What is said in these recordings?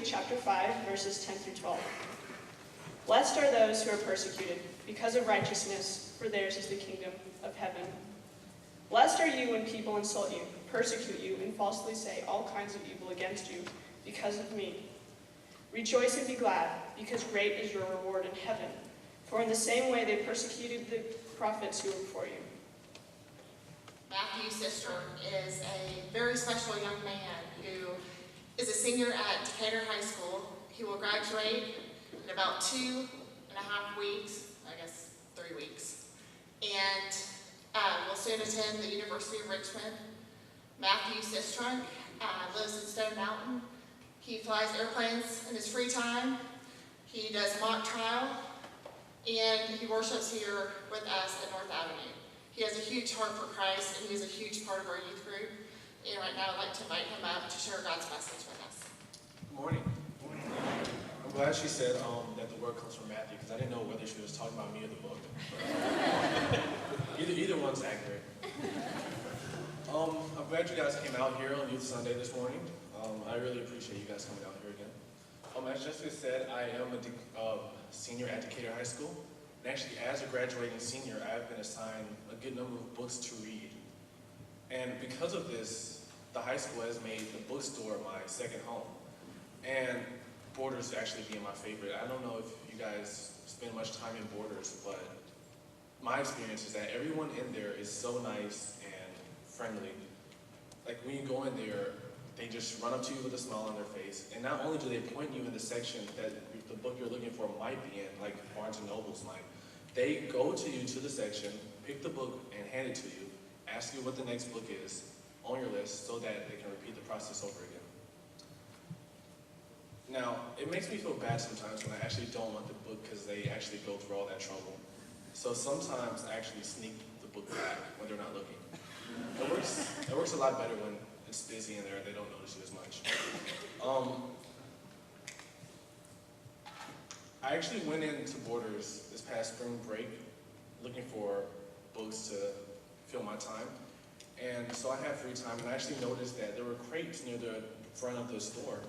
chapter 5, verses 10 through 12. Blessed are those who are persecuted because of righteousness, for theirs is the kingdom of heaven. Blessed are you when people insult you, persecute you, and falsely say all kinds of evil against you because of me. Rejoice and be glad, because great is your reward in heaven. For in the same way they persecuted the prophets who were before you. Matthew Sistrom is a very special young man who is a senior at Decatur High School. He will graduate in about 2.5 weeks, I guess 3 weeks, and will soon attend the University of Richmond. Matthew Sistrom lives in Stone Mountain. He flies airplanes in his free time. He does mock trial, and he worships here with us at North Avenue. He has a huge heart for Christ, and he is a huge part of our youth group. And right now I'd like to invite him up to share God's message with us. Good morning. I'm glad she said that the word comes from Matthew, because I didn't know whether she was talking about me or the book. either one's accurate. I'm glad you guys came out here on Youth Sunday this morning. I really appreciate you guys coming out here again. As Jessica said, I am a senior at Decatur High School. And actually, as a graduating senior, I've been assigned a good number of books to read. And because of this, the high school has made the bookstore my second home. And Borders actually being my favorite. I don't know if you guys spend much time in Borders, but my experience is that everyone in there is so nice and friendly. Like when you go in there, they just run up to you with a smile on their face. And not only do they point you in the section that the book you're looking for might be in, like Barnes & Noble's might, they go to you to the section, pick the book and hand it to you, ask you what the next book is on your list so that they can repeat the process over again. Now, it makes me feel bad sometimes when I actually don't want the book because they actually go through all that trouble. So sometimes I actually sneak the book back when they're not looking. It works a lot better when it's busy in there and they don't notice you as much. I actually went into Borders this past spring break looking for books to fill my time. And so I had free time, and I actually noticed that there were crates near the front of the store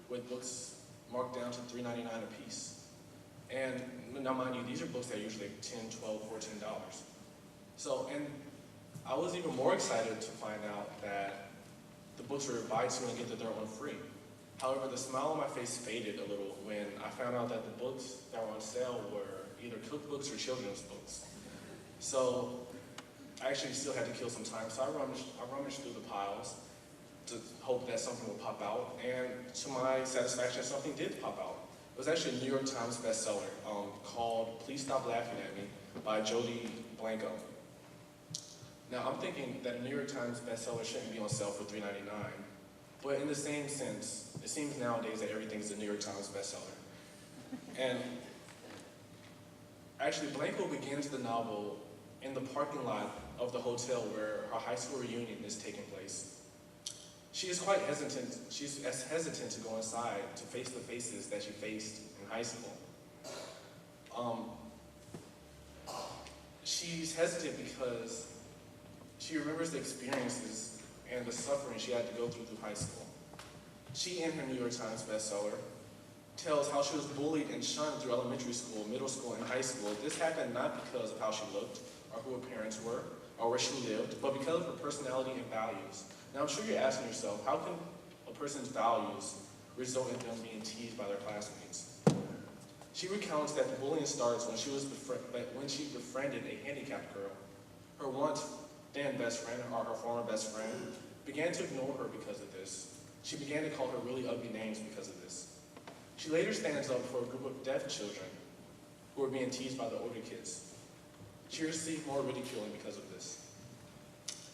with books marked down to $3.99 a piece. And now mind you, these are books that are usually $10, $12, $14. So, and I was even more excited to find out that the books were buy two and get the third one free. However, the smile on my face faded a little when I found out that the books that were on sale were either cookbooks or children's books. So I actually still had to kill some time, so I rummaged through the piles to hope that something would pop out, and to my satisfaction, something did pop out. It was actually a New York Times bestseller called Please Stop Laughing at Me by Jody Blanco. Now, I'm thinking that a New York Times bestseller shouldn't be on sale for $3.99, but in the same sense, it seems nowadays that everything's a New York Times bestseller. And actually, Blanco begins the novel in the parking lot of the hotel where her high school reunion is taking place. She is quite hesitant. She's hesitant to go inside to face the faces that she faced in high school. She's hesitant because she remembers the experiences and the suffering she had to go through high school. She, in her New York Times bestseller, tells how she was bullied and shunned through elementary school, middle school, and high school. This happened not because of how she looked, or who her parents were, or where she lived, but because of her personality and values. Now, I'm sure you're asking yourself, how can a person's values result in them being teased by their classmates? She recounts that the bullying starts when she befriended a handicapped girl. Her once then best friend, or her former best friend, began to ignore her because of this. She began to call her really ugly names because of this. She later stands up for a group of deaf children who were being teased by the older kids. She received more ridiculing because of this.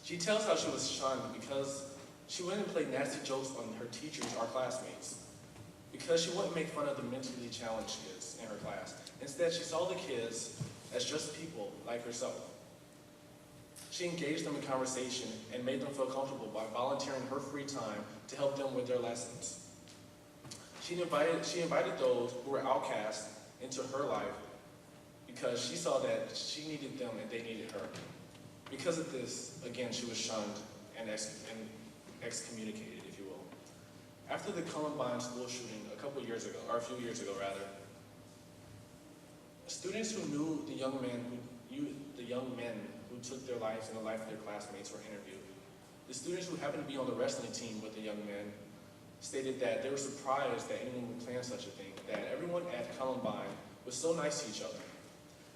She tells how she was shunned because she wouldn't play nasty jokes on her teachers or classmates, because she wouldn't make fun of the mentally challenged kids in her class. Instead, she saw the kids as just people like herself. She engaged them in conversation and made them feel comfortable by volunteering her free time to help them with their lessons. She invited those who were outcast into her life because she saw that she needed them and they needed her. Because of this, again, she was shunned and excommunicated, if you will. After the Columbine school shooting a few years ago rather, students who knew the young men who took their lives and the life of their classmates were interviewed. The students who happened to be on the wrestling team with the young men stated that they were surprised that anyone would plan such a thing, that everyone at Columbine was so nice to each other.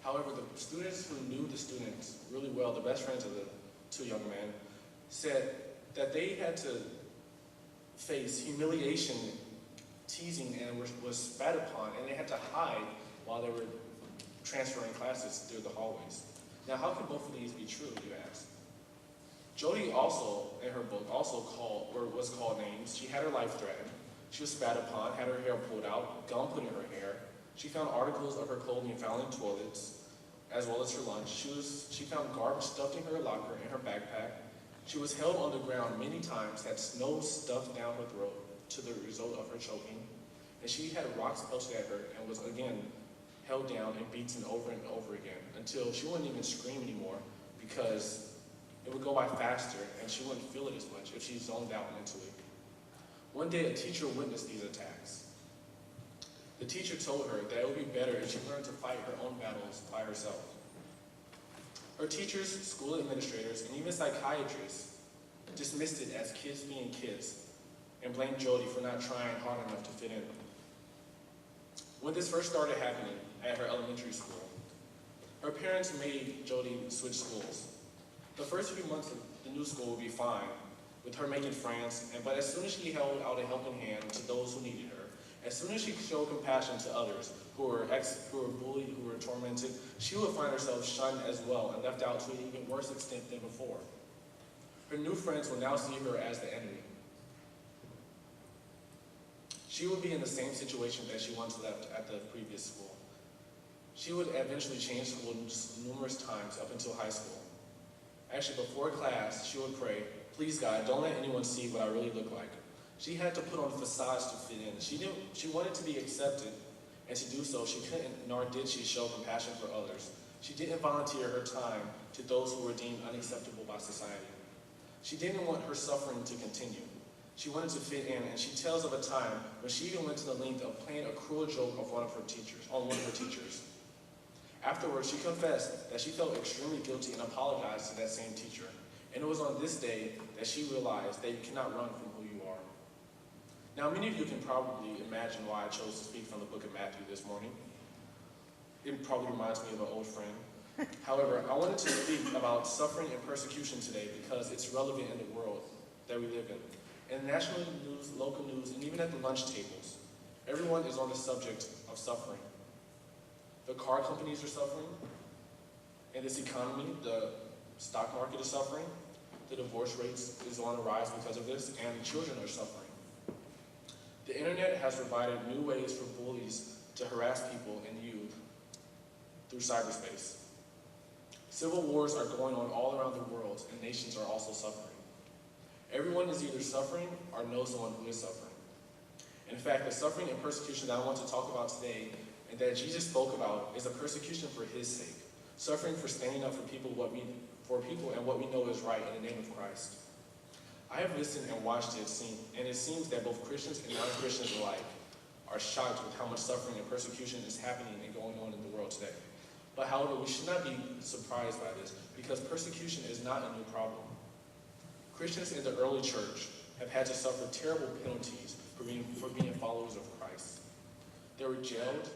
However, the students who knew the students really well, the best friends of the two young men, said that they had to face humiliation, teasing, and was spat upon, and they had to hide while they were transferring classes through the hallways. Now, how can both of these be true, you ask? Jody also, in her book, was called names. She had her life threatened. She was spat upon, had her hair pulled out, gum put in her hair. She found articles of her clothing found in toilets, as well as her lunch. She found garbage stuffed in her locker, in her backpack. She was held on the ground many times, had snow stuffed down her throat to the result of her choking. And she had rocks pelted at her and was again held down and beaten over and over again until she wouldn't even scream anymore because it would go by faster and she wouldn't feel it as much if she zoned out mentally. One day, a teacher witnessed these attacks. The teacher told her that it would be better if she learned to fight her own battles by herself. Her teachers, school administrators, and even psychiatrists dismissed it as kids being kids and blamed Jody for not trying hard enough to fit in. When this first started happening at her elementary school, her parents made Jody switch schools. The first few months of the new school would be fine, with her making friends, but as soon as she held out a helping hand to those who needed her, as soon as she showed compassion to others who were bullied, who were tormented, she would find herself shunned as well and left out to an even worse extent than before. Her new friends will now see her as the enemy. She would be in the same situation that she once left at the previous school. She would eventually change schools numerous times up until high school. Actually, before class, she would pray, "Please God, don't let anyone see what I really look like." She had to put on facades to fit in. She wanted to be accepted, and to do so, she couldn't, nor did she show compassion for others. She didn't volunteer her time to those who were deemed unacceptable by society. She didn't want her suffering to continue. She wanted to fit in, and she tells of a time when she even went to the length of playing a cruel joke on one of her teachers. Afterwards, she confessed that she felt extremely guilty and apologized to that same teacher. And it was on this day that she realized that you cannot run from who you are. Now, many of you can probably imagine why I chose to speak from the book of Matthew this morning. It probably reminds me of an old friend. However, I wanted to speak about suffering and persecution today because it's relevant in the world that we live in. In national news, local news, and even at the lunch tables, everyone is on the subject of suffering. The car companies are suffering. In this economy, the stock market is suffering. The divorce rates is on the rise because of this, and children are suffering. The internet has provided new ways for bullies to harass people and youth through cyberspace. Civil wars are going on all around the world, and nations are also suffering. Everyone is either suffering or knows someone who is suffering. In fact, the suffering and persecution that I want to talk about today and that Jesus spoke about is a persecution for his sake, suffering for standing up for people and what we know is right in the name of Christ. I have listened and watched it, and it seems that both Christians and non-Christians alike are shocked with how much suffering and persecution is happening and going on in the world today. But however, we should not be surprised by this because persecution is not a new problem. Christians in the early church have had to suffer terrible penalties for being followers of Christ. They were jailed,